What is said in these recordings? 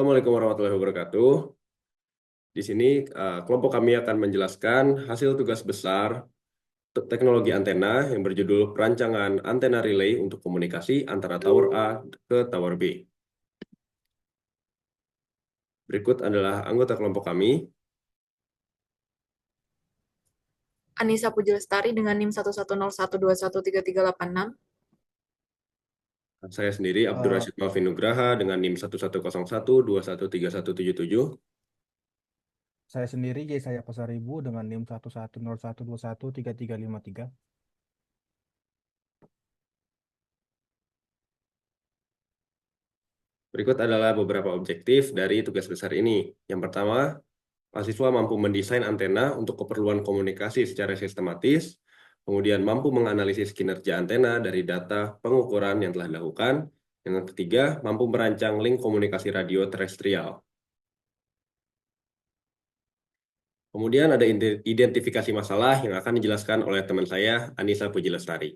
Assalamualaikum warahmatullahi wabarakatuh. Di sini kelompok kami akan menjelaskan hasil tugas besar teknologi antena yang berjudul Perancangan Antena Relay untuk Komunikasi antara Tower A ke Tower B. Berikut adalah anggota kelompok kami. Anissa Puji Lestari dengan NIM 11012133886. Saya sendiri Abdur Eh, Rashid Malvin Nugraha dengan NIM 1101213177. saya sendiri Yesaya Pasaribu dengan NIM 11012133353. Berikut adalah beberapa objektif dari tugas besar ini. Yang pertama, mahasiswa mampu mendesain antena untuk keperluan komunikasi secara sistematis, kemudian mampu menganalisis kinerja antena dari data pengukuran yang telah dilakukan. Yang ketiga, mampu merancang link komunikasi radio terestrial. Kemudian ada identifikasi masalah yang akan dijelaskan oleh teman saya, Anissa Puji Lestari.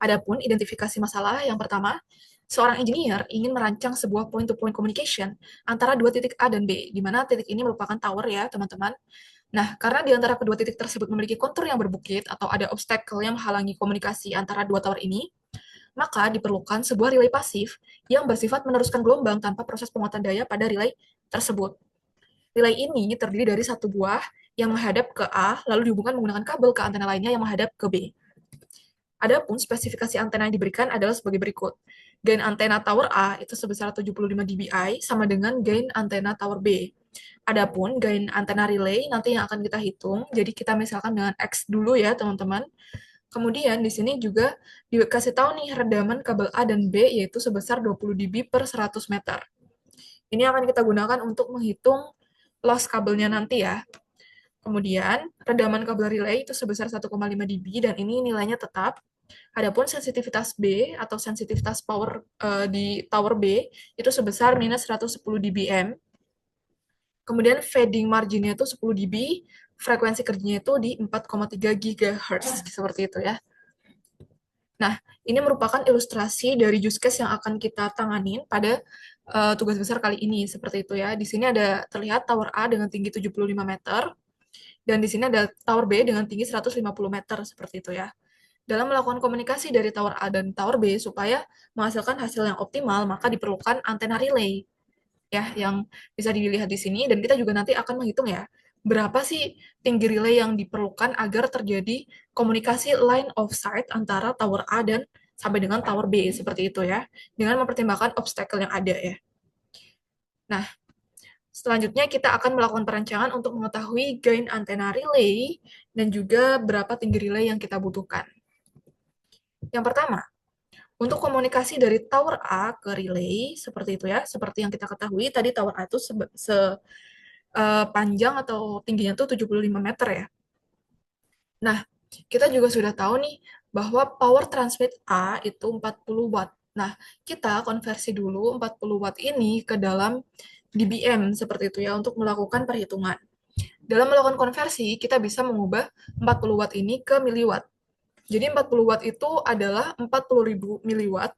Adapun identifikasi masalah yang pertama, seorang engineer ingin merancang sebuah point-to-point communication antara dua titik A dan B, di mana titik ini merupakan tower ya, teman-teman. Nah, karena di antara kedua titik tersebut memiliki kontur yang berbukit atau ada obstacle yang menghalangi komunikasi antara dua tower ini, maka diperlukan sebuah relay pasif yang bersifat meneruskan gelombang tanpa proses penguatan daya pada relay tersebut. Relay ini terdiri dari satu buah yang menghadap ke A, lalu dihubungkan menggunakan kabel ke antena lainnya yang menghadap ke B. Adapun spesifikasi antena yang diberikan adalah sebagai berikut. Gain antena tower A itu sebesar 75 dBi sama dengan gain antena tower B. Adapun gain antena relay nanti yang akan kita hitung. Jadi kita misalkan dengan X dulu ya, teman-teman. Kemudian di sini juga dikasih tahu nih redaman kabel A dan B yaitu sebesar 20 dB per 100 meter. Ini akan kita gunakan untuk menghitung loss kabelnya nanti ya. Kemudian, redaman kabel relay itu sebesar 1,5 dB dan ini nilainya tetap. Adapun sensitivitas B atau sensitivitas power di tower B itu sebesar minus 110 dBm. Kemudian fading marginnya itu 10 dB, frekuensi kerjanya itu di 4,3 GHz, seperti itu ya. Nah, ini merupakan ilustrasi dari use case yang akan kita tanganin pada tugas besar kali ini, seperti itu ya. Di sini ada terlihat tower A dengan tinggi 75 meter, dan di sini ada tower B dengan tinggi 150 meter, seperti itu ya. Dalam melakukan komunikasi dari tower A dan tower B supaya menghasilkan hasil yang optimal, maka diperlukan antena relay ya yang bisa dilihat di sini dan kita juga nanti akan menghitung ya berapa sih tinggi relay yang diperlukan agar terjadi komunikasi line of sight antara tower A dan sampai dengan tower B seperti itu ya dengan mempertimbangkan obstacle yang ada ya. Nah, selanjutnya kita akan melakukan perancangan untuk mengetahui gain antena relay dan juga berapa tinggi relay yang kita butuhkan. Yang pertama, untuk komunikasi dari tower A ke relay, seperti itu ya, seperti yang kita ketahui, tadi tower A itu panjang atau tingginya tuh 75 meter ya. Nah, kita juga sudah tahu nih bahwa power transmit A itu 40 watt. Nah, kita konversi dulu 40 watt ini ke dalam dBm seperti itu ya untuk melakukan perhitungan. Dalam melakukan konversi, kita bisa mengubah 40 watt ini ke miliwatt. Jadi 40 watt itu adalah 40.000 miliwatt.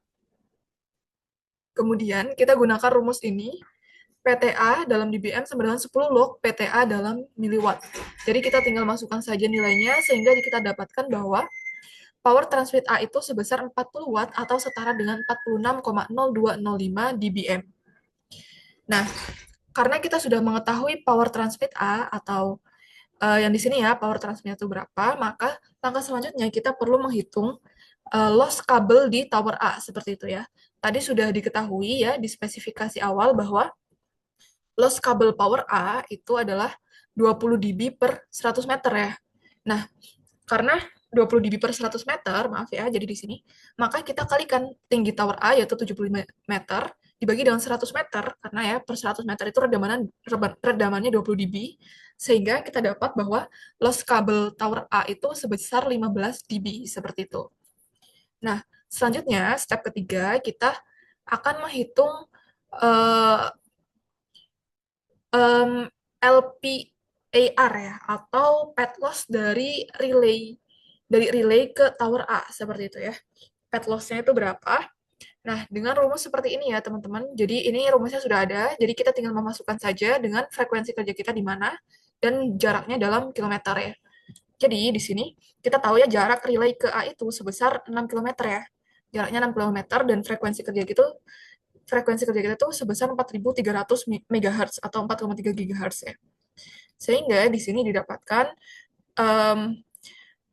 Kemudian kita gunakan rumus ini, PTA dalam dBm sama dengan 10 log PTA dalam miliwatt. Jadi kita tinggal masukkan saja nilainya sehingga kita dapatkan bahwa power transmit A itu sebesar 40 watt atau setara dengan 46,0205 dBm. Nah, karena kita sudah mengetahui power transmit A atau yang di sini ya power transmitnya itu berapa, maka langkah selanjutnya kita perlu menghitung loss kabel di tower A seperti itu ya. Tadi sudah diketahui ya di spesifikasi awal bahwa loss kabel power A itu adalah 20 dB per 100 meter ya. Nah, karena 20 dB per 100 meter, maaf ya, jadi di sini, maka kita kalikan tinggi tower A yaitu 75 meter, dibagi dengan 100 meter, karena ya per 100 meter itu redamannya 20 dB, sehingga kita dapat bahwa loss kabel tower A itu sebesar 15 dB, seperti itu. Nah, selanjutnya, step ketiga, kita akan menghitung uh, LPAR ya atau pet loss dari relay ke tower A seperti itu ya. Pet loss-nya itu berapa? Nah, dengan rumus seperti ini ya, teman-teman. Jadi ini rumusnya sudah ada, jadi kita tinggal memasukkan saja dengan frekuensi kerja kita di mana dan jaraknya dalam kilometer ya. Jadi di sini kita tahu ya jarak relay ke A itu sebesar 6 kilometer ya. Jaraknya 6 kilometer dan frekuensi kerja kita tuh sebesar 4.300 MHz atau 4,3 GHz ya. Sehingga di sini didapatkan um,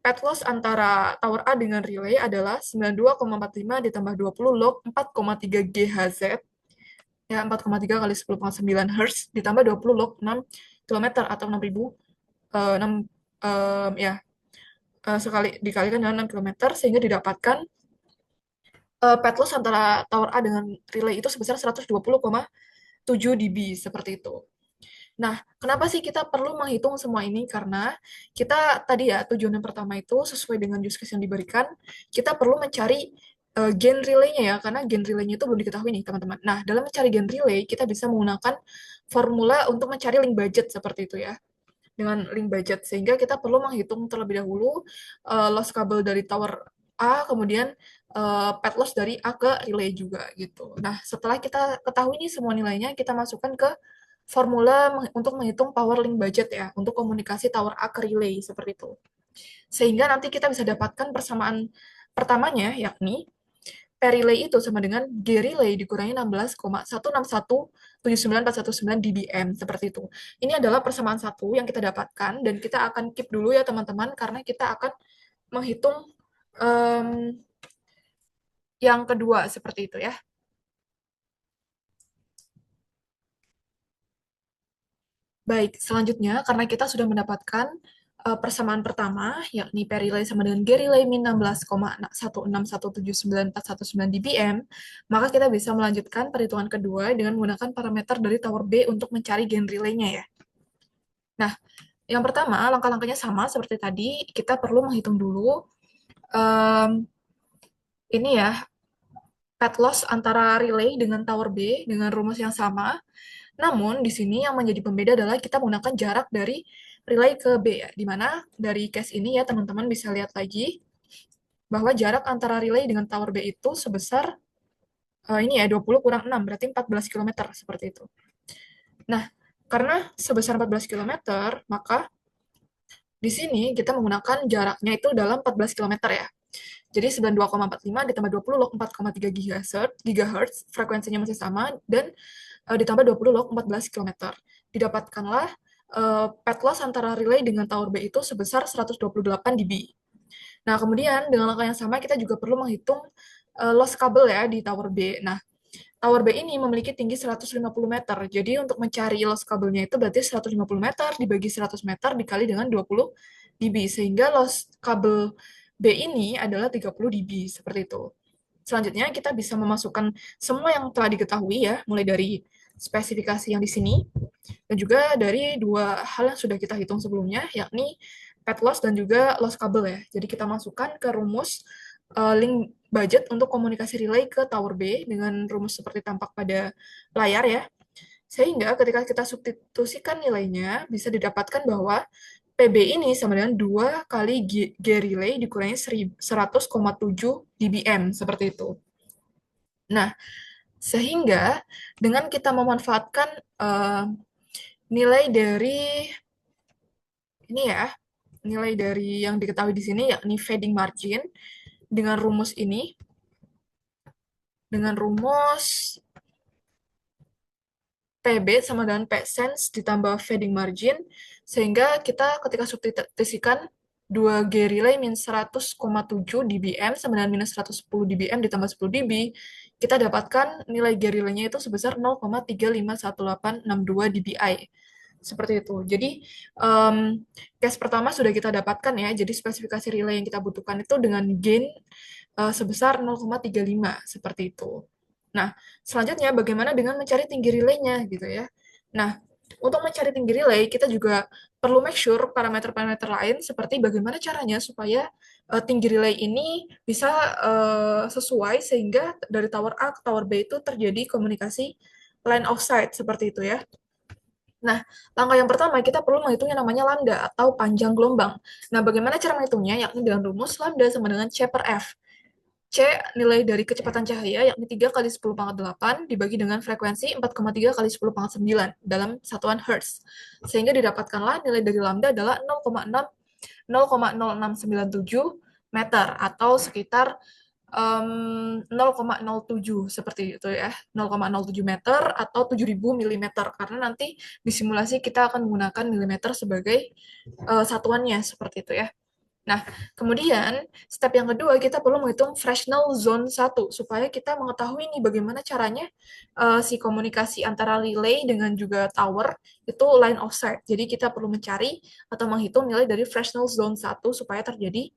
pet loss antara tower A dengan relay adalah 92,45 ditambah 20 log 4,3 GHz ya 4,3 kali 10,9 Hz ditambah 20 log 6 km atau 6.000 6 ya sekali dikalikan dengan 6 km sehingga didapatkan pet loss antara tower A dengan relay itu sebesar 120,7 dB seperti itu. Nah, kenapa sih kita perlu menghitung semua ini? Karena kita tadi ya, tujuan yang pertama itu sesuai dengan use case yang diberikan, kita perlu mencari gain relay-nya ya, karena gain relay-nya itu belum diketahui nih, teman-teman. Nah, dalam mencari gain relay, kita bisa menggunakan formula untuk mencari link budget seperti itu ya. Dengan link budget, sehingga kita perlu menghitung terlebih dahulu loss kabel dari tower A, kemudian pet loss dari A ke relay juga gitu. Nah, setelah kita ketahui nih semua nilainya, kita masukkan ke formula untuk menghitung power link budget ya, untuk komunikasi tower A ke relay seperti itu. Sehingga nanti kita bisa dapatkan persamaan pertamanya, yakni P relay itu sama dengan G relay dikurangi 16,16179,419 dBm, seperti itu. Ini adalah persamaan satu yang kita dapatkan, dan kita akan keep dulu ya teman-teman, karena kita akan menghitung um, yang kedua seperti itu ya. Baik, selanjutnya karena kita sudah mendapatkan persamaan pertama, yakni P relay sama dengan G relay min 16,16179,419 dBm, maka kita bisa melanjutkan perhitungan kedua dengan menggunakan parameter dari tower B untuk mencari gain relay-nya ya. Nah, yang pertama, langkah-langkahnya sama seperti tadi, kita perlu menghitung dulu ini ya, pet loss antara relay dengan tower B dengan rumus yang sama. Namun, di sini yang menjadi pembeda adalah kita menggunakan jarak dari relay ke B ya, di mana dari case ini ya teman-teman bisa lihat lagi bahwa jarak antara relay dengan tower B itu sebesar ini ya 20 kurang 6 berarti 14 km seperti itu. Nah, karena sebesar 14 km, maka di sini kita menggunakan jaraknya itu dalam 14 km ya. Jadi 92,45 ditambah 20 log 4,3 GHz, frekuensinya masih sama, dan ditambah 20 log 14 km. Didapatkanlah pet loss antara relay dengan tower B itu sebesar 128 dB. Nah, kemudian dengan langkah yang sama kita juga perlu menghitung loss kabel ya di tower B. Nah, tower B ini memiliki tinggi 150 meter. Jadi untuk mencari loss kabelnya itu berarti 150 meter dibagi 100 meter dikali dengan 20 dB. Sehingga loss kabel B ini adalah 30 dB, seperti itu. Selanjutnya kita bisa memasukkan semua yang telah diketahui ya, mulai dari spesifikasi yang di sini, dan juga dari dua hal yang sudah kita hitung sebelumnya, yakni pet loss dan juga loss kabel ya. Jadi kita masukkan ke rumus link budget untuk komunikasi relay ke tower B dengan rumus seperti tampak pada layar ya. Sehingga ketika kita substitusikan nilainya, bisa didapatkan bahwa PB ini sama dengan 2 kali G relay dikurangi 100,7 dBm, seperti itu. Nah, sehingga dengan kita memanfaatkan nilai dari ini ya, nilai dari yang diketahui di sini yakni fading margin dengan rumus ini, dengan rumus PB sama dengan P sense ditambah fading margin, sehingga kita ketika substitusikan 2G relay min 100,7 dBm sama dengan minus 110 dBm ditambah 10 dB, kita dapatkan nilai G relay-nya itu sebesar 0,351862 dBi. Seperti itu. Jadi, case pertama sudah kita dapatkan ya, jadi spesifikasi relay yang kita butuhkan itu dengan gain sebesar 0,35, seperti itu. Nah, selanjutnya bagaimana dengan mencari tinggi relay-nya gitu ya. Nah, untuk mencari tinggi relay, kita juga perlu make sure parameter-parameter lain seperti bagaimana caranya supaya tinggi relay ini bisa sesuai sehingga dari tower A ke tower B itu terjadi komunikasi line of sight seperti itu ya. Nah, langkah yang pertama kita perlu menghitung yang namanya lambda atau panjang gelombang. Nah, bagaimana cara menghitungnya? Yakni dengan rumus lambda sama dengan C per F. C, nilai dari kecepatan cahaya yakni 3 kali 10 pangkat 8 dibagi dengan frekuensi 4,3 kali 10 pangkat 9 dalam satuan Hertz. Sehingga didapatkanlah nilai dari lambda adalah 0,0697 meter atau sekitar 0,07 seperti itu ya, 0,07 meter atau 7.000 milimeter karena nanti di simulasi kita akan menggunakan milimeter sebagai satuannya seperti itu ya. Nah, kemudian step yang kedua kita perlu menghitung Fresnel zone 1 supaya kita mengetahui nih bagaimana caranya si komunikasi antara relay dengan juga tower itu line of sight. Jadi kita perlu mencari atau menghitung nilai dari Fresnel zone 1 supaya terjadi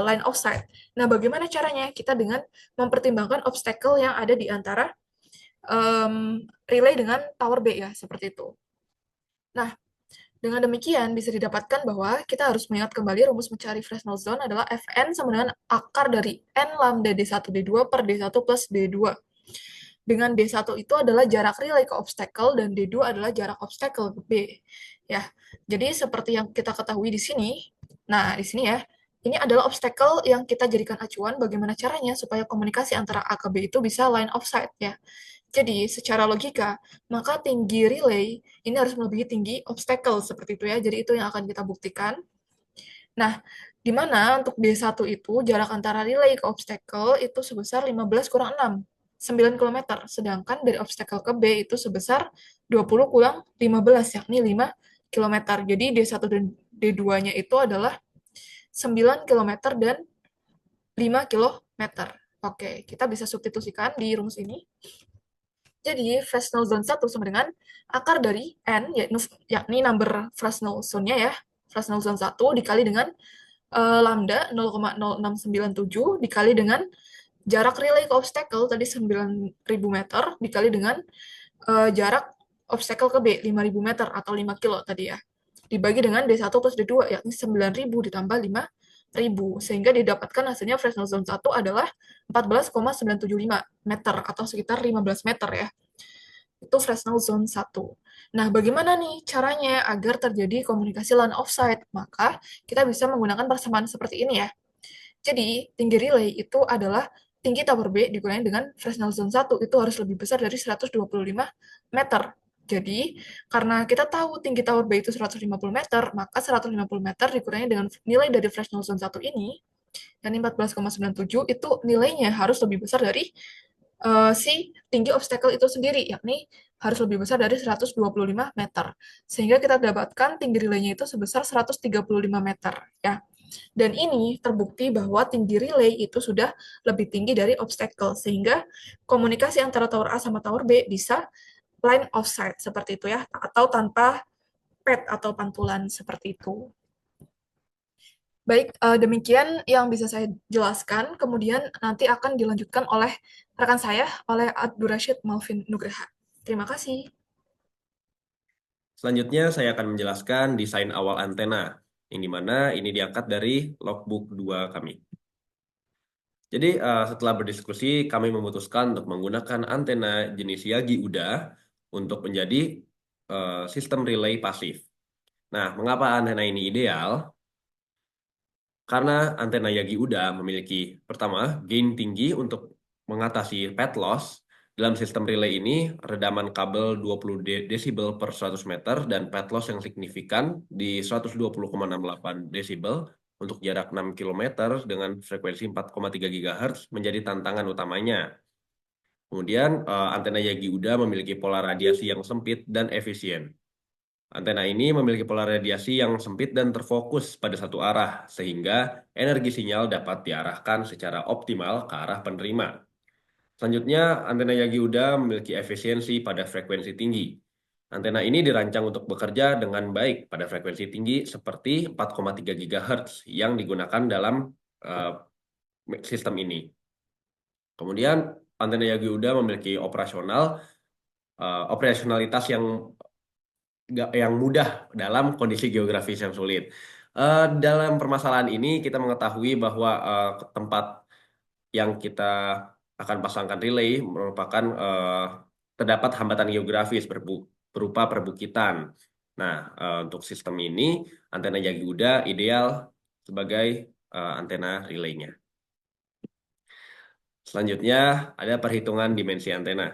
line of sight. Nah, bagaimana caranya? Kita dengan mempertimbangkan obstacle yang ada di antara relay dengan tower B ya, seperti itu. Nah, dengan demikian, bisa didapatkan bahwa kita harus mengingat kembali rumus mencari Fresnel zone adalah Fn sama dengan akar dari N lambda D1 D2 per D1 plus D2. Dengan D1 itu adalah jarak relay ke obstacle dan D2 adalah jarak obstacle ke B. Ya, jadi seperti yang kita ketahui di sini, nah di sini ya, ini adalah obstacle yang kita jadikan acuan bagaimana caranya supaya komunikasi antara A ke B itu bisa line of sight ya. Jadi, secara logika, maka tinggi relay ini harus melebihi tinggi obstacle seperti itu ya. Jadi itu yang akan kita buktikan. Nah, di mana untuk D1 itu jarak antara relay ke obstacle itu sebesar 15 kurang 6, 9 km. Sedangkan dari obstacle ke B itu sebesar 20 kurang 15, yakni 5 km. Jadi D1 dan D2-nya itu adalah 9 km dan 5 km. Oke, kita bisa substitusikan di rumus ini. Jadi, Fresnel zone 1 sama dengan akar dari N, yakni number Fresnel zone-nya ya, Fresnel zone 1 dikali dengan lambda 0,0697 dikali dengan jarak relay ke obstacle tadi 9.000 meter dikali dengan jarak obstacle ke B 5.000 meter atau 5 kilo tadi ya. Dibagi dengan D1 plus D2 yakni 9.000 ditambah 5.000 sehingga didapatkan hasilnya Fresnel zone 1 adalah 14,975 meter atau sekitar 15 meter ya. Itu Fresnel zone 1. Nah, bagaimana nih caranya agar terjadi komunikasi line of sight? Maka kita bisa menggunakan persamaan seperti ini ya. Jadi, tinggi relay itu adalah tinggi tower B dikurangi dengan Fresnel zone 1 itu harus lebih besar dari 125 meter. Jadi, karena kita tahu tinggi tower B itu 150 meter, maka 150 meter dikurangi dengan nilai dari Fresnel zone 1 ini, yakni 14,97, itu nilainya harus lebih besar dari si tinggi obstacle itu sendiri, yakni harus lebih besar dari 125 meter. Sehingga kita dapatkan tinggi relaynya itu sebesar 135 meter. Ya. Dan ini terbukti bahwa tinggi relay itu sudah lebih tinggi dari obstacle, sehingga komunikasi antara tower A sama tower B bisa line of sight seperti itu ya, atau tanpa pad atau pantulan seperti itu. Baik, demikian yang bisa saya jelaskan. Kemudian nanti akan dilanjutkan oleh rekan saya, oleh Abdur Rashid Malvin Nugraha. Terima kasih. Selanjutnya saya akan menjelaskan desain awal antena, yang dimana ini diangkat dari logbook 2 kami. Jadi setelah berdiskusi, kami memutuskan untuk menggunakan antena jenis Yagi Uda untuk menjadi sistem relay pasif. Nah, mengapa antena ini ideal? Karena antena Yagi Uda memiliki, pertama, gain tinggi untuk mengatasi pad loss. Dalam sistem relay ini, redaman kabel 20 desibel per 100 meter dan pad loss yang signifikan di 120,68 desibel untuk jarak 6 km dengan frekuensi 4,3 GHz menjadi tantangan utamanya. Kemudian, antena Yagi Uda memiliki pola radiasi yang sempit dan efisien. Antena ini memiliki pola radiasi yang sempit dan terfokus pada satu arah, sehingga energi sinyal dapat diarahkan secara optimal ke arah penerima. Selanjutnya, antena Yagi Uda memiliki efisiensi pada frekuensi tinggi. Antena ini dirancang untuk bekerja dengan baik pada frekuensi tinggi seperti 4,3 GHz yang digunakan dalam sistem ini. Kemudian, antena Yagi Uda memiliki operasionalitas yang mudah dalam kondisi geografis yang sulit. Dalam permasalahan ini kita mengetahui bahwa tempat yang kita akan pasangkan relay merupakan terdapat hambatan geografis berupa perbukitan. Nah, untuk sistem ini antena Yagi Uda ideal sebagai antena relaynya. Selanjutnya ada perhitungan dimensi antena.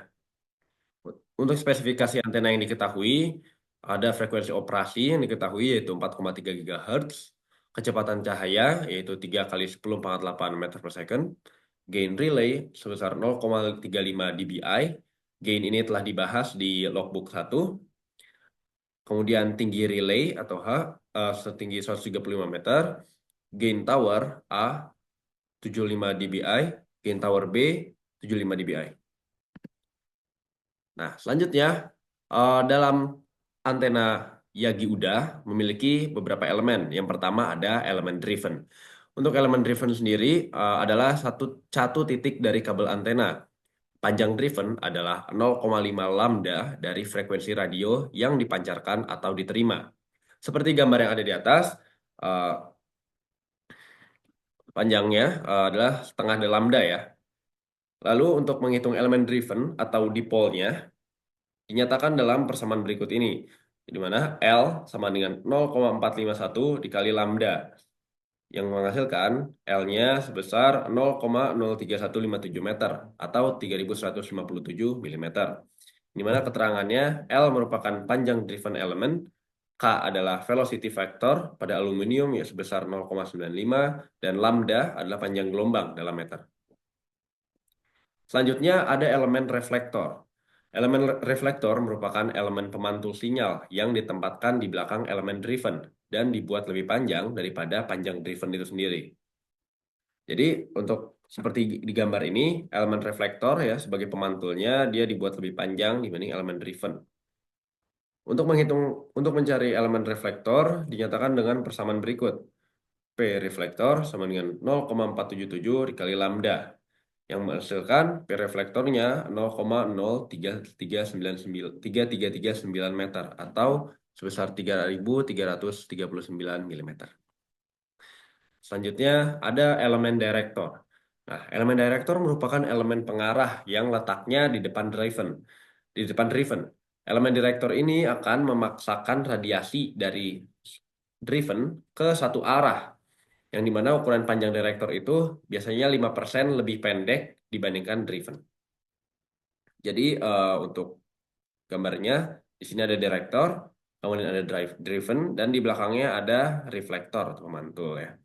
Untuk spesifikasi antena yang diketahui, ada frekuensi operasi yang diketahui yaitu 4,3 GHz, kecepatan cahaya yaitu 3 kali 10⁻8 meter per second, gain relay sebesar 0,35 dBi. Gain ini telah dibahas di logbook 1. Kemudian tinggi relay atau H setinggi 135 meter, gain tower A 75 dBi, gain tower B 75 dBi. Nah, selanjutnya dalam antena Yagi Uda memiliki beberapa elemen. Yang pertama ada elemen driven. Untuk elemen driven sendiri adalah satu titik dari kabel antena. Panjang driven adalah 0,5 lambda dari frekuensi radio yang dipancarkan atau diterima. Seperti gambar yang ada di atas, eh, panjangnya adalah setengah dari lambda ya. Lalu untuk menghitung elemen driven atau dipolnya, dinyatakan dalam persamaan berikut ini, di mana L sama dengan 0,451 dikali lambda, yang menghasilkan L-nya sebesar 0,03157 meter atau 3157 mm. Di mana keterangannya L merupakan panjang driven element, K adalah velocity factor pada aluminium yang sebesar 0,95, dan lambda adalah panjang gelombang dalam meter. Selanjutnya ada elemen reflektor. Elemen reflektor merupakan elemen pemantul sinyal yang ditempatkan di belakang elemen driven dan dibuat lebih panjang daripada panjang driven itu sendiri. Jadi untuk seperti di gambar ini, elemen reflektor ya sebagai pemantulnya dia dibuat lebih panjang dibanding elemen driven. Untuk mencari elemen reflektor dinyatakan dengan persamaan berikut. P reflektor sama dengan 0,477 dikali lambda, yang menghasilkan P reflektornya 0,03339 meter atau sebesar 3339 mm. Selanjutnya ada elemen direktor. Nah, elemen direktor merupakan elemen pengarah yang letaknya di depan driven. Di depan driven, elemen direktor ini akan memaksakan radiasi dari driven ke satu arah, yang dimana ukuran panjang direktor itu biasanya 5% lebih pendek dibandingkan driven. Jadi untuk gambarnya, di sini ada direktor, kemudian ada driven, dan di belakangnya ada reflektor atau pemantul ya.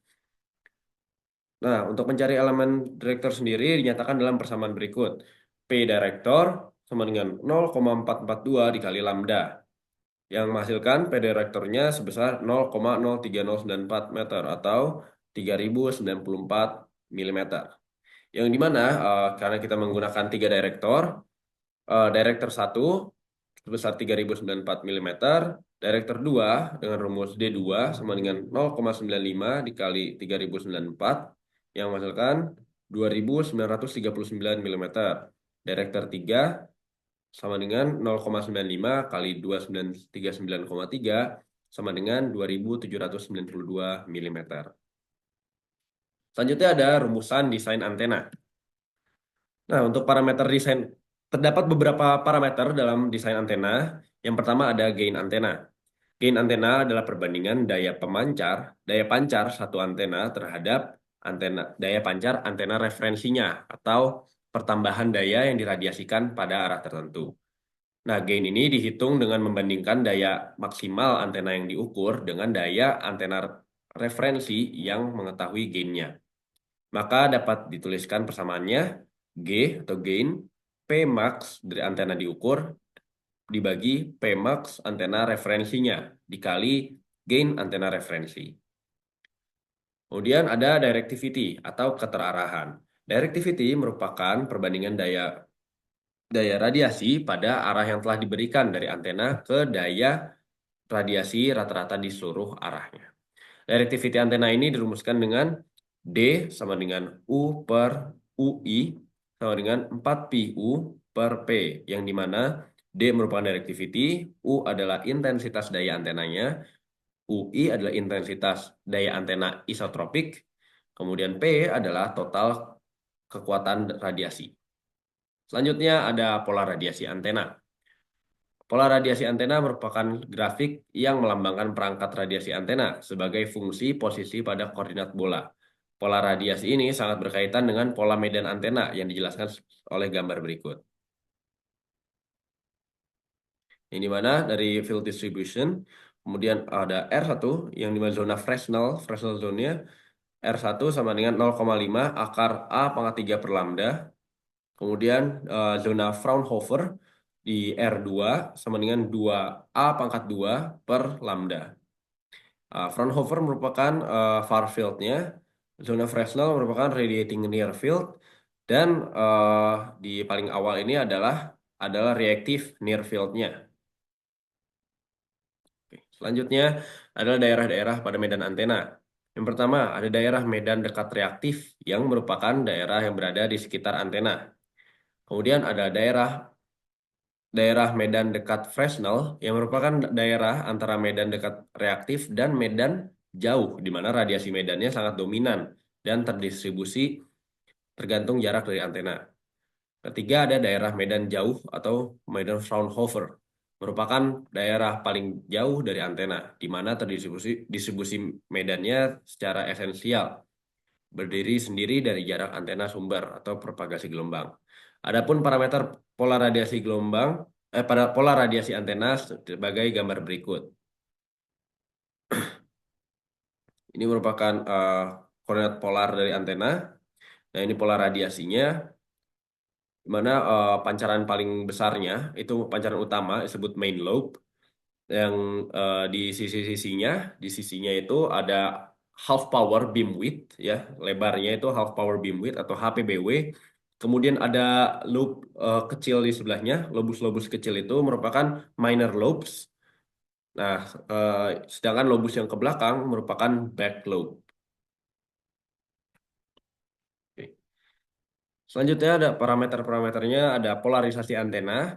Nah, untuk mencari elemen direktor sendiri dinyatakan dalam persamaan berikut. P direktor sama dengan 0,442 dikali lambda, yang menghasilkan P direktornya sebesar 0,03094 meter atau 3094 mm. Yang dimana karena kita menggunakan 3 direktor, direktor 1 sebesar 3094 mm, direktor 2 dengan rumus D2 sama dengan 0,95 dikali 3094, yang menghasilkan 2939 mm. Direktor 3 sama dengan 0,95 kali 2939,3 sama dengan 2792 mm. Selanjutnya ada rumusan desain antena. Nah, untuk parameter desain, terdapat beberapa parameter dalam desain antena. Yang pertama ada gain antena. Gain antena adalah perbandingan daya pancar satu antena terhadap daya pancar antena referensinya atau pertambahan daya yang diradiasikan pada arah tertentu. Nah, gain ini dihitung dengan membandingkan daya maksimal antena yang diukur dengan daya antena referensi yang mengetahui gainnya. Maka dapat dituliskan persamaannya G atau gain P max dari antena diukur dibagi P max antena referensinya dikali gain antena referensi. Kemudian ada directivity atau keterarahan. Directivity merupakan perbandingan daya radiasi pada arah yang telah diberikan dari antena ke daya radiasi rata-rata di seluruh arahnya. Directivity antena ini dirumuskan dengan D sama dengan U per UI sama dengan 4PU per P, yang dimana D merupakan directivity, U adalah intensitas daya antenanya, UI adalah intensitas daya antena isotropik, kemudian P adalah total kekuatan radiasi. Selanjutnya ada pola radiasi antena. Pola radiasi antena merupakan grafik yang melambangkan perangkat radiasi antena sebagai fungsi posisi pada koordinat bola. Pola radiasi ini sangat berkaitan dengan pola medan antena yang dijelaskan oleh gambar berikut. Yang dimana dari field distribution, kemudian ada R1 yang dimana zona Fresnel zone-nya R1 sama dengan 0,5 akar A pangkat 3 per lambda. Kemudian zona Fraunhofer di R2 sama dengan 2A pangkat 2 per lambda. Fraunhofer merupakan far field-nya, zona Fresnel merupakan radiating near field, dan di paling awal ini adalah reactive near field-nya. Selanjutnya adalah daerah-daerah pada medan antena. Yang pertama, ada daerah medan dekat reaktif yang merupakan daerah yang berada di sekitar antena. Kemudian ada daerah medan dekat Fresnel yang merupakan daerah antara medan dekat reaktif dan medan jauh, di mana radiasi medannya sangat dominan dan terdistribusi tergantung jarak dari antena. Ketiga ada daerah medan jauh atau medan Fraunhofer, merupakan daerah paling jauh dari antena, di mana distribusi medannya secara esensial, berdiri sendiri dari jarak antena sumber atau propagasi gelombang. Adapun parameter pola radiasi pada pola radiasi antena sebagai gambar berikut. Ini merupakan koordinat polar dari antena. Nah, ini pola radiasinya, di mana pancaran paling besarnya itu pancaran utama disebut main lobe, yang di sisinya itu ada half power beam width, ya, lebarnya itu half power beam width atau HPBW. Kemudian ada lobe kecil di sebelahnya, lobus-lobus kecil itu merupakan minor lobes. Nah, sedangkan lobus yang ke belakang merupakan back lobe. Oke. Selanjutnya ada parameter-parameternya, ada polarisasi antena.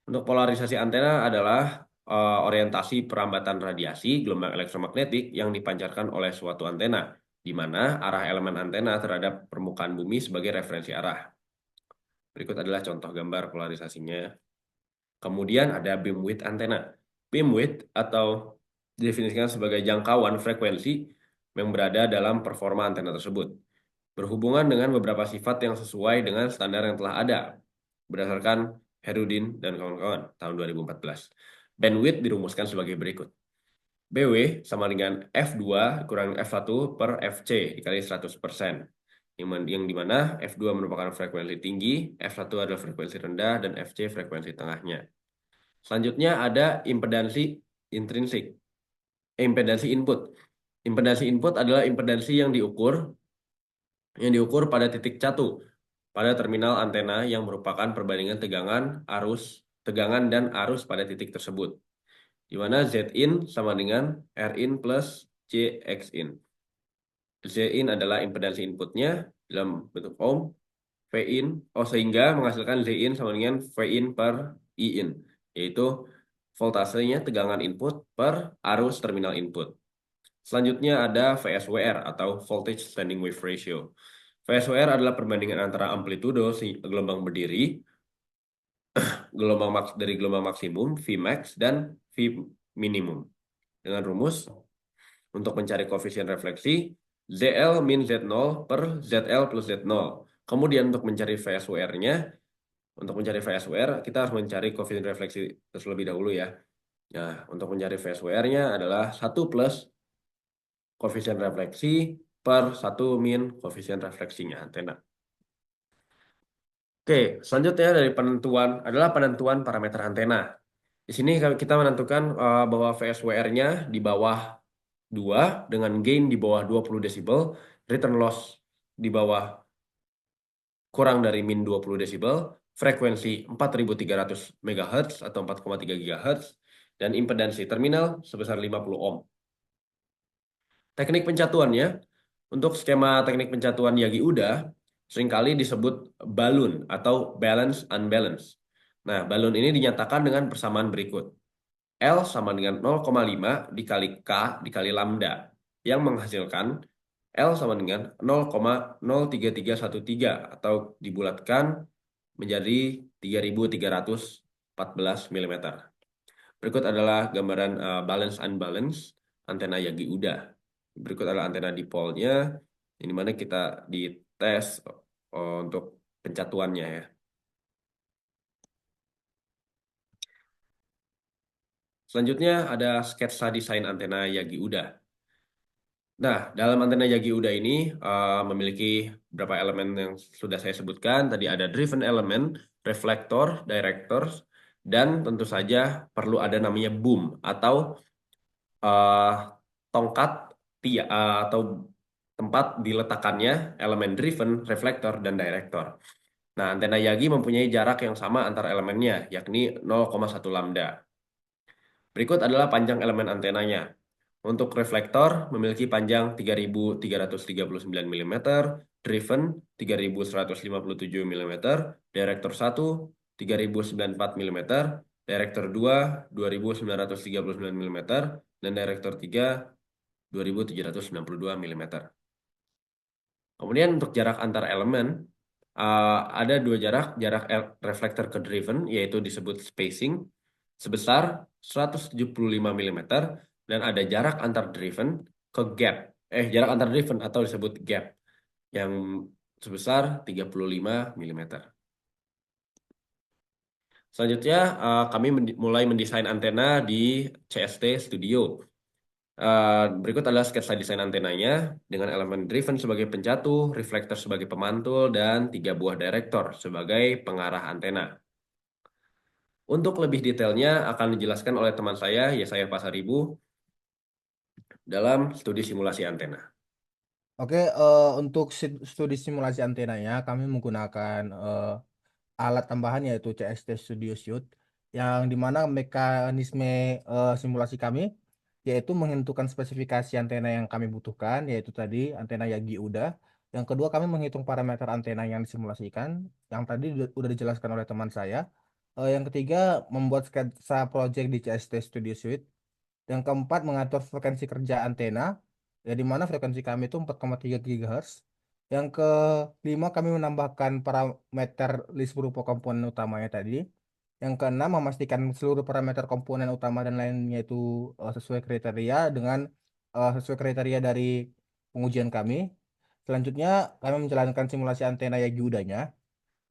Untuk polarisasi antena adalah orientasi perambatan radiasi gelombang elektromagnetik yang dipancarkan oleh suatu antena, di mana arah elemen antena terhadap permukaan bumi sebagai referensi arah. Berikut adalah contoh gambar polarisasinya. Kemudian ada beam width antena. Beam width atau didefinisikan sebagai jangkauan frekuensi yang berada dalam performa antena tersebut, berhubungan dengan beberapa sifat yang sesuai dengan standar yang telah ada berdasarkan Herudin dan kawan-kawan tahun 2014. Bandwidth dirumuskan sebagai berikut. BW sama dengan F2 kurang F1 per FC dikali 100%. Yang dimana F2 merupakan frekuensi tinggi, F1 adalah frekuensi rendah, dan FC frekuensi tengahnya. Selanjutnya ada impedansi intrinsik. Impedansi input. Impedansi input adalah impedansi yang diukur pada titik catu pada terminal antena yang merupakan perbandingan tegangan dan arus pada titik tersebut, di mana Zin sama dengan Rin plus Jxin. Zin adalah impedansi inputnya dalam bentuk ohm, Vin, sehingga menghasilkan Zin sama dengan Vin per In, yaitu voltasenya tegangan input per arus terminal input. Selanjutnya ada VSWR atau Voltage Standing Wave Ratio. VSWR adalah perbandingan antara amplitudo gelombang berdiri, dari gelombang maksimum, Vmax, dan V minimum. Dengan rumus, untuk mencari koefisien refleksi, ZL min Z0 per ZL plus Z0. Kemudian untuk mencari VSWR-nya, kita harus mencari koefisien refleksi terlebih dahulu ya. Nah, untuk mencari VSWR-nya adalah 1 plus koefisien refleksi per 1 min koefisien refleksinya antena. Oke, selanjutnya dari penentuan parameter antena. Di sini kita menentukan bahwa VSWR-nya di bawah 2 dengan gain di bawah 20 desibel, return loss di bawah kurang dari min 20 desibel, frekuensi 4300 MHz atau 4,3 GHz, dan impedansi terminal sebesar 50 ohm. Teknik pencatuannya, untuk skema teknik pencatuan Yagi-Uda seringkali disebut balun atau balance unbalance. Nah, balun ini dinyatakan dengan persamaan berikut. L sama dengan 0,5 dikali K dikali lambda, yang menghasilkan L sama dengan 0,03313 atau dibulatkan menjadi 3314 mm. Berikut adalah gambaran balance unbalance antena Yagi-Uda. Berikut adalah antena dipolnya, Ini mana kita dites untuk pencatuannya ya. Selanjutnya ada sketsa desain antena Yagi Uda. Nah, dalam antena Yagi Uda ini memiliki beberapa elemen yang sudah saya sebutkan. Tadi ada driven element, reflektor, directors, dan tentu saja perlu ada namanya boom atau eh, tongkat atau tempat diletakkannya elemen driven, reflektor, dan director. Nah, antena Yagi mempunyai jarak yang sama antar elemennya, yakni 0,1 lambda. Berikut adalah panjang elemen antenanya. Untuk reflektor memiliki panjang 3.339 mm, driven 3.157 mm, director 1 3.094 mm, director 2 2.939 mm, dan director 3 2.792 mm. Kemudian untuk jarak antar elemen, ada dua jarak reflektor ke driven, yaitu disebut spacing, sebesar 175 mm, dan ada jarak antar driven ke gap, jarak antar driven atau disebut gap, yang sebesar 35 mm. Selanjutnya, kami mulai mendesain antena di CST Studio. Berikut adalah sketsa desain antenanya dengan elemen driven sebagai pencatu, reflektor sebagai pemantul, dan 3 buah direktor sebagai pengarah antena. Untuk lebih detailnya akan dijelaskan oleh teman saya, Yesaya Pasaribu, dalam studi simulasi antena. Oke, untuk studi simulasi antenanya, kami menggunakan alat tambahan yaitu CST Studio Suite, yang dimana mekanisme simulasi kami yaitu menentukan spesifikasi antena yang kami butuhkan, yaitu tadi antena Yagi udah. Yang kedua, kami menghitung parameter antena yang disimulasikan, yang tadi udah dijelaskan oleh teman saya. Yang ketiga, membuat sketsa project di CST Studio Suite. Yang keempat, mengatur frekuensi kerja antena, ya di mana frekuensi kami itu 4,3 GHz. Yang kelima, kami menambahkan parameter list berupa komponen utamanya tadi. Yang keenam, memastikan seluruh parameter komponen utama dan lainnya itu sesuai kriteria sesuai kriteria dari pengujian kami. Selanjutnya, kami menjalankan simulasi antena Yagi udanya.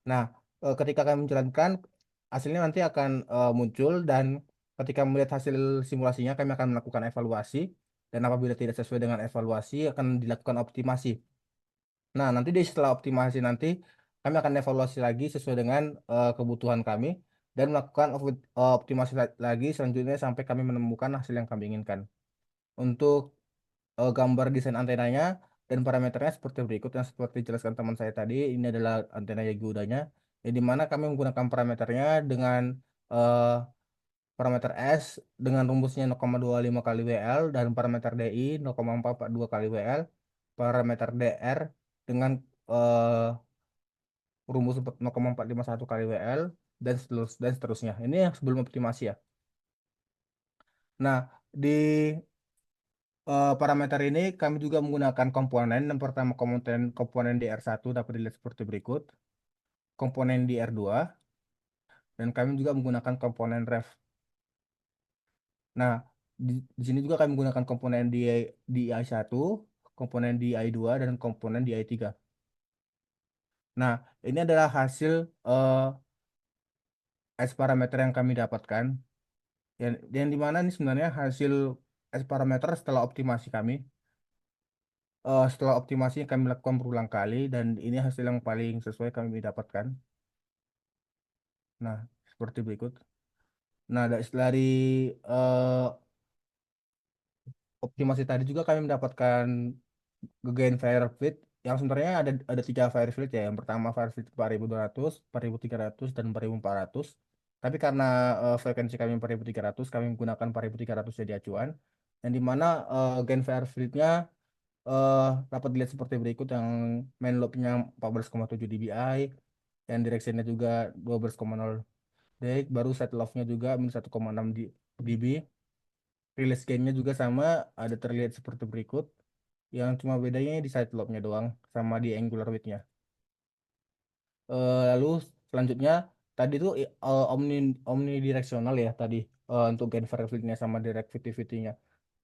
Nah, ketika kami menjalankan, hasilnya nanti akan muncul, dan ketika melihat hasil simulasinya, kami akan melakukan evaluasi, dan apabila tidak sesuai dengan evaluasi, akan dilakukan optimasi. Nah, nanti setelah optimasi nanti, kami akan evaluasi lagi sesuai dengan kebutuhan kami, dan melakukan optimasi lagi selanjutnya sampai kami menemukan hasil yang kami inginkan. Untuk gambar desain antenanya dan parameternya seperti berikut yang seperti dijelaskan teman saya tadi. Ini adalah antena Yagiudanya, di mana kami menggunakan parameternya dengan eh, parameter S dengan rumusnya 0,25 kali WL, dan parameter DI 0,442 kali WL, parameter DR dengan eh, rumus 0,451 kali WL, dan seterusnya. Ini yang sebelum optimasi ya. Nah, di parameter ini kami juga menggunakan komponen. Yang pertama, komponen DR1 dapat dilihat seperti berikut. Komponen DR2, dan kami juga menggunakan komponen ref. Nah, di sini juga kami menggunakan komponen DI1, komponen DI2, dan komponen DI3. Nah, ini adalah hasil S parameter yang kami dapatkan. Yang dimana ini sebenarnya hasil S parameter setelah optimasi kami. Setelah optimasi kami lakukan berulang kali, dan ini hasil yang paling sesuai kami dapatkan. Nah, seperti berikut. Nah, dari eh, optimasi tadi juga kami mendapatkan gain Firefleet, yang sebenarnya ada tiga Firefleet ya. Yang pertama Firefleet 4200, 4300, dan 4400. Tapi karena frekuensi kami 4300, kami menggunakan 4300 jadi acuan. Yang dimana gain Firefleetnya dapat dilihat seperti berikut, yang main lobe-nya 14,7 dBi, yang direction-nya juga 12,0 dek, baru side lobe-nya juga minus 1,6 dB. Release gain-nya juga sama, ada terlihat seperti berikut, yang cuma bedanya di side lobe-nya doang sama di angular width-nya. Lalu selanjutnya tadi tuh omnidirectional ya tadi, untuk gain Firefleet-nya sama directivity-nya.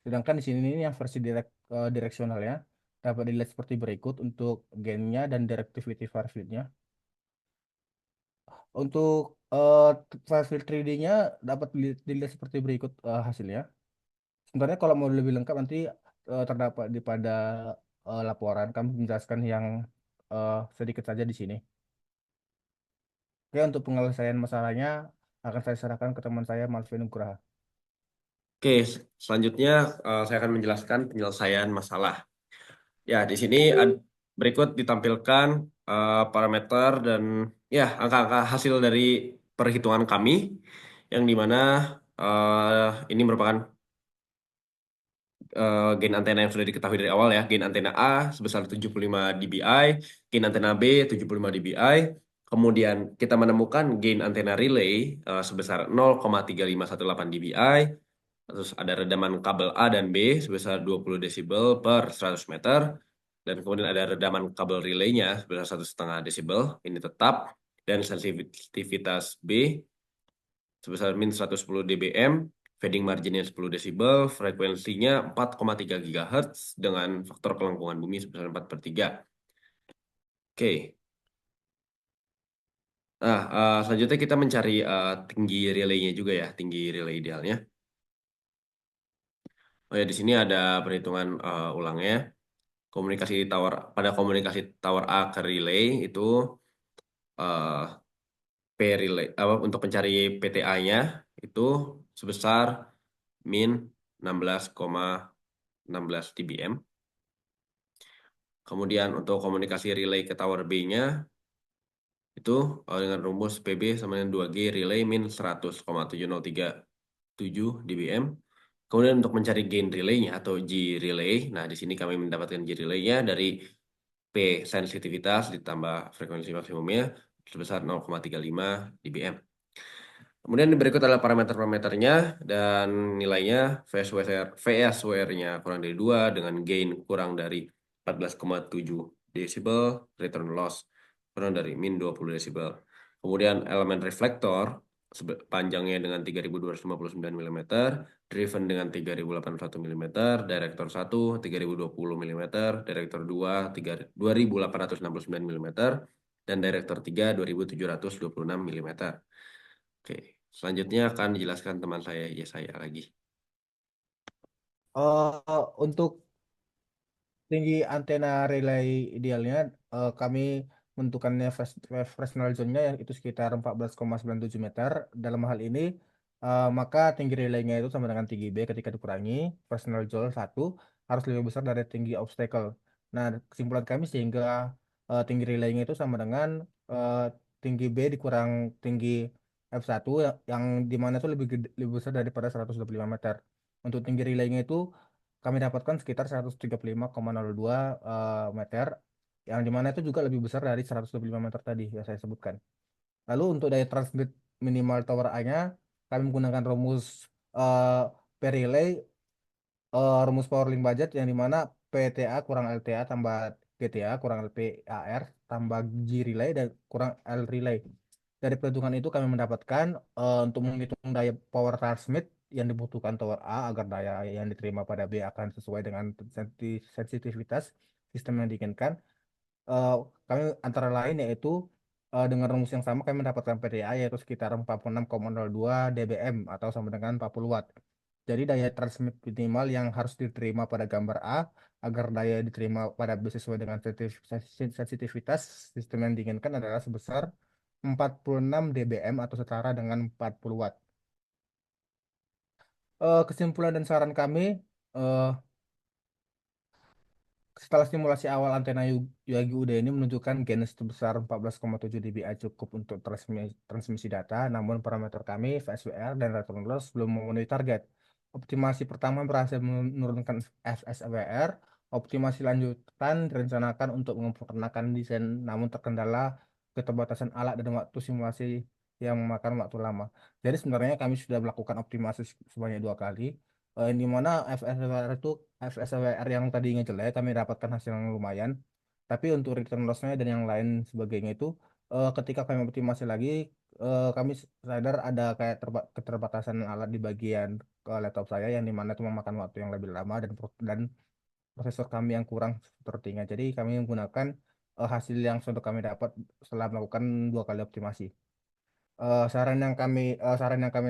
Sedangkan di sini ini yang versi direksionalnya. dapat dilihat seperti berikut untuk gainnya dan directivity far field-nya. Untuk file field 3D-nya dapat dilihat seperti berikut hasilnya. Sebenarnya kalau mau lebih lengkap nanti terdapat pada laporan. Kami menjelaskan yang sedikit saja di sini. Oke, untuk penyelesaian masalahnya akan saya serahkan ke teman saya Malvin Nugraha. Oke, selanjutnya saya akan menjelaskan penyelesaian masalah. Ya, di sini berikut ditampilkan parameter dan ya angka-angka hasil dari perhitungan kami, yang dimana ini merupakan gain antena yang sudah diketahui dari awal ya. Gain antena A sebesar 75 dBi, gain antena B 75 dBi. Kemudian kita menemukan gain antena relay sebesar 0,3518 dBi. Terus ada redaman kabel A dan B sebesar 20 desibel per 100 meter. Dan kemudian ada redaman kabel relaynya sebesar 1,5 desibel. Ini tetap. Dan sensitivitas B sebesar min 110 dBm, fading marginnya 10 desibel, frekuensinya 4,3 GHz dengan faktor kelengkungan bumi sebesar 4/3. Oke. Nah, selanjutnya kita mencari tinggi relaynya juga ya, tinggi relay idealnya. Oh ya, di sini ada perhitungan ulangnya. Komunikasi tower A ke relay itu P relay untuk mencari PTA-nya itu sebesar min 16,16 dBm. Kemudian untuk komunikasi relay ke tower B-nya itu dengan rumus PB sama dengan 2G relay min 100,7037 dBm. Kemudian untuk mencari gain relay-nya atau G relay, nah di sini kami mendapatkan G relay-nya dari P sensitivitas ditambah frekuensi maksimumnya sebesar 0,35 dBm. Kemudian berikut adalah parameter-parameternya dan nilainya. VSWR-nya kurang dari 2 dengan gain kurang dari 14,7 desibel, return loss kurang dari min 20 desibel. Kemudian elemen reflektor panjangnya dengan 3259 mm, driven dengan 3081 mm, director 1 3020 mm, director 2 2869 mm, dan director 3 2726 mm. Oke, selanjutnya akan dijelaskan teman saya, ya saya lagi. Untuk tinggi antena relay idealnya, kami menentukannya Fresnel zone-nya yang itu sekitar 14,97 meter. Dalam hal ini, maka tinggi relaynya itu sama dengan tinggi B ketika dikurangi. Fresnel zone 1 harus lebih besar dari tinggi obstacle. Nah, kesimpulan kami sehingga tinggi relaynya itu sama dengan eh, tinggi B dikurang tinggi F1 yang dimana itu lebih besar daripada 125 meter. Untuk tinggi relaynya itu kami dapatkan sekitar 135,02 meter, yang dimana itu juga lebih besar dari 125 meter tadi yang saya sebutkan. Lalu untuk daya transmit minimal tower A-nya, kami menggunakan rumus per relay, rumus power link budget yang dimana PTA kurang LTA tambah GTA kurang LPAR tambah G relay dan kurang L relay. Dari perhitungan itu kami mendapatkan untuk menghitung daya power transmit yang dibutuhkan tower A agar daya yang diterima pada B akan sesuai dengan sensitivitas sistem yang diinginkan. eh, Kami antara lain yaitu dengan rumus yang sama kami mendapatkan PDA yaitu sekitar 46,02 dBm atau sama dengan 40 watt. Jadi daya transmit minimal yang harus diterima pada gambar A agar daya diterima pada B sesuai dengan sensitivitas sistem yang diinginkan adalah sebesar 46 dBm atau setara dengan 40 watt. Kesimpulan dan saran kami, eh, setelah simulasi awal antena Yagi Uda ini menunjukkan gain sebesar 14,7 dBi cukup untuk transmisi data, namun parameter kami, VSWR dan return loss belum memenuhi target. Optimasi pertama berhasil menurunkan FSWR, optimasi lanjutan direncanakan untuk menyempurnakan desain, namun terkendala keterbatasan alat dan waktu simulasi yang memakan waktu lama. Jadi sebenarnya kami sudah melakukan optimasi sebanyak 2 kali, di mana FSWR yang tadinya jelek kami dapatkan hasil yang lumayan, tapi untuk return loss-nya dan yang lain sebagainya itu ketika kami optimasi lagi, kami sadar ada kayak keterbatasan alat di bagian laptop saya yang dimana itu memakan waktu yang lebih lama dan prosesor kami yang kurang throttling-nya. Jadi kami menggunakan hasil yang sudah kami dapat setelah melakukan 2 kali optimasi. Saran yang kami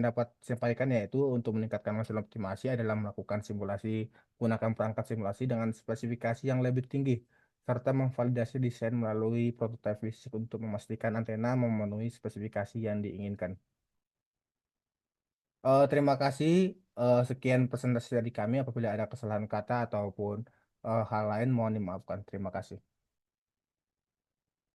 dapat sampaikan yaitu untuk meningkatkan hasil optimasi adalah melakukan simulasi, gunakan perangkat simulasi dengan spesifikasi yang lebih tinggi, serta memvalidasi desain melalui prototipe fisik untuk memastikan antena memenuhi spesifikasi yang diinginkan. Terima kasih. Sekian presentasi dari kami. Apabila ada kesalahan kata ataupun hal lain, mohon dimaafkan. Terima kasih.